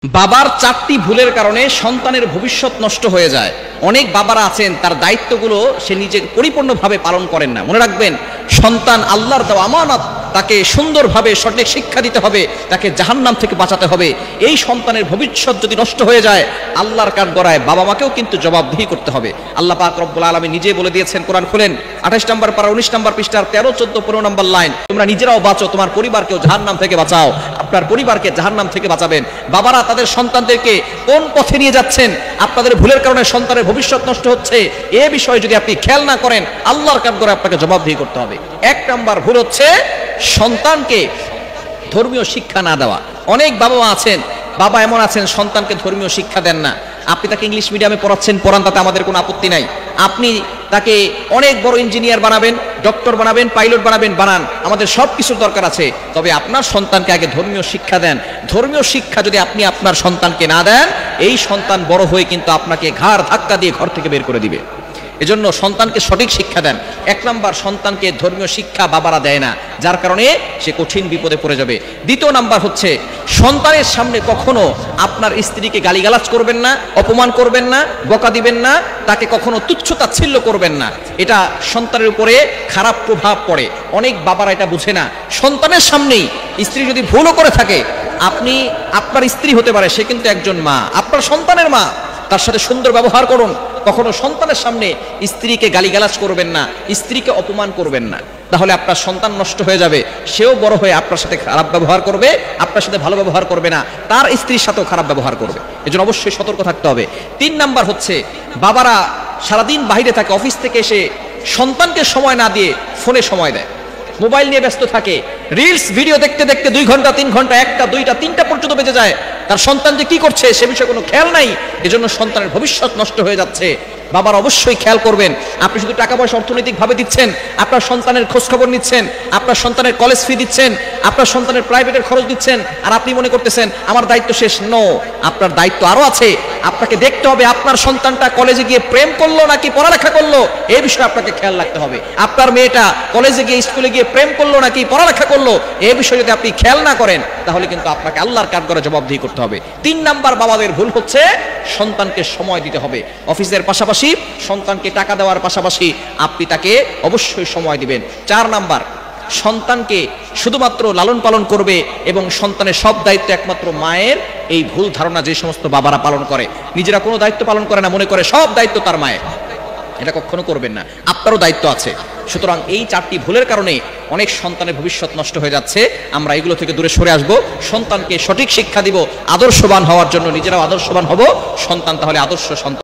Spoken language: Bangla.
বাবার চারটি ভুলের কারণে সন্তানের ভবিষ্যৎ নষ্ট হয়ে যায়। অনেক বাবারা আছেন তার দায়িত্বগুলো সে নিজে পরিপূর্ণভাবে পালন করেন না। মনে রাখবেন, সন্তান আল্লাহর দেওয়া আমানত, তাকে সুন্দরভাবে সঠিক শিক্ষা দিতে হবে, তাকে জাহান্নাম থেকে বাঁচাতে হবে। এই সন্তানের ভবিষ্যৎ যদি নষ্ট হয়ে যায়, আল্লাহর কাঠগড়ায় বাবা মাকেও কিন্তু জবাবদিহি করতে হবে। আল্লাহ পাক রব্বুল আলামিন নিজে বলে দিয়েছেন, কোরআন খুলেন 28 নম্বর পারা 19 নম্বর পৃষ্ঠার 13, 14, 15 নম্বর লাইন, তোমরা নিজেরাও বাঁচো, তোমার পরিবারকেও জাহান্নাম থেকে বাঁচাও। আপনার পরিবারকে জাহান্নাম থেকে বাঁচাবেন। বাবারা তাদের সন্তানদেরকে কোন পথে নিয়ে যাচ্ছেন, আপনাদের ভুলের কারণে সন্তানের ভবিষ্যৎ নষ্ট হচ্ছে, এ বিষয়ে যদি আপনি খেয়াল না করেন, আল্লাহর কাঠগড়ায় আপনাকে জবাবদিহি করতে হবে। 1 নম্বর ভুল হচ্ছে সন্তানকে ধর্মীয় শিক্ষা না দেওয়া। অনেক বাবা মা আছেন, বাবা এমন আছেন সন্তানকে ধর্মীয় শিক্ষা দেন না। আপনি তাকে ইংলিশ মিডিয়ামে পড়াচ্ছেন, পড়ান, তাতে আমাদের কোনো আপত্তি নাই। আপনি তাকে অনেক বড় ইঞ্জিনিয়ার বানাবেন, ডক্টর বানাবেন, পাইলট বানাবেন, বানান, আমাদের সব কিছুর দরকার আছে। তবে আপনার সন্তানকে আগে ধর্মীয় শিক্ষা দেন। ধর্মীয় শিক্ষা যদি আপনি আপনার সন্তানকে না দেন, এই সন্তান বড় হয়ে কিন্তু আপনাকে ঘাড় ধাক্কা দিয়ে ঘর থেকে বের করে দিবে। এজন্য সন্তানকে সঠিক শিক্ষা দেন। 1 নম্বর, সন্তানকে ধর্মীয় শিক্ষা বাবারা দেয় না, যার কারণে সে কঠিন বিপদে পড়ে যাবে। 2 নম্বর হচ্ছে সন্তানের সামনে কখনো আপনার স্ত্রীকে গালিগালাজ করবেন না, অপমান করবেন না, বকা দিবেন না, তাকে কখনো তুচ্ছ-তাচ্ছিল্য করবেন না। এটা সন্তানের উপরে খারাপ প্রভাব পড়ে। অনেক বাবারা এটা বুঝে না। সন্তানের সামনেই স্ত্রী যদি ভুলও করে থাকে, আপনি আপনার স্ত্রী হতে পারে, সে কিন্তু একজন মা, আপনার সন্তানের মা, তার সাথে সুন্দর ব্যবহার করুন। কখনো সন্তানের সামনে স্ত্রীকে গালিগালাজ করবেন না, স্ত্রীকে অপমান করবেন না, তাহলে আপনার সন্তান নষ্ট হয়ে যাবে। সেও বড় হয়ে আপনার সাথে খারাপ ব্যবহার করবে, আপনার সাথে ভালো ব্যবহার করবে না, তার স্ত্রীর সাথেও খারাপ ব্যবহার করবে। এজন্য অবশ্যই সতর্ক থাকতে হবে। 3 নম্বর হচ্ছে বাবারা সারাদিন বাইরে থাকে, অফিস থেকে এসে সন্তানকে সময় না দিয়ে ফোনে সময় দেয়, মোবাইল নিয়ে ব্যস্ত থাকে, রিলস ভিডিও দেখতে দেখতে 2 ঘন্টা 3 ঘন্টা 1টা 2টা 3টা পর্যন্ত বেজে যায়। তার সন্তান যে কি করছে সে বিষয়ে কোনো খেয়াল নাই। এজন্য সন্তানের ভবিষ্যৎ নষ্ট হয়ে যাচ্ছে। বাবার অবশ্যই খেয়াল করবেন। আপনি শুধু টাকা পয়সা অর্থনৈতিকভাবে দিচ্ছেন, আপনার সন্তানের খোঁজ খবর নিচ্ছেন, আপনার সন্তানের কলেজ ফি দিচ্ছেন, আপনার সন্তানের প্রাইভেটের খরচ দিচ্ছেন, আর আপনি মনে করতেছেন আমার দায়িত্ব শেষ। নো, আপনার দায়িত্ব আরো আছে। আপনাকে দেখতে হবে আপনার সন্তানটা কলেজে গিয়ে প্রেম করলো নাকি পড়ালেখা করলো, এই বিষয়ে আপনাকে খেয়াল রাখতে হবে। আপনার মেয়েটা কলেজে গিয়ে স্কুলে গিয়ে প্রেম করলো নাকি পড়ালেখা করলো, এই বিষয়ে যদি আপনি খেয়াল না করেন, তাহলে কিন্তু আপনাকে আল্লাহর কাঠগড়ায় জবাবদিহি করতে হবে। 3 নম্বর বাবাদের ভুল হচ্ছে সন্তানকে সময় দিতে হবে। অফিসের পাশাপাশি সন্তানকে টাকা দেওয়ার পাশাপাশি আপনি তাকে অবশ্যই সময় দিবেন। 4 নম্বর, সন্তানকে শুধুমাত্র লালন পালন করবে এবং সন্তানের সব দায়িত্ব একমাত্র মায়ের, এই ভুল ধারণা যে সমস্ত বাবারা পালন করে, নিজেরা কোনো দায়িত্ব পালন করে না, মনে করে সব দায়িত্ব তার মায়ের। এটা কখনো করবেন না, আপনারও দায়িত্ব আছে। সুতরাং এই 4টি ভুলের কারণে অনেক সন্তানের ভবিষ্যৎ নষ্ট হয়ে যাচ্ছে। আমরা এগুলো থেকে দূরে সরে আসব, সন্তানকে সঠিক শিক্ষা দিব, আদর্শবান হওয়ার জন্য নিজেরাও আদর্শবান হব, সন্তান তাহলে আদর্শ সন্তান।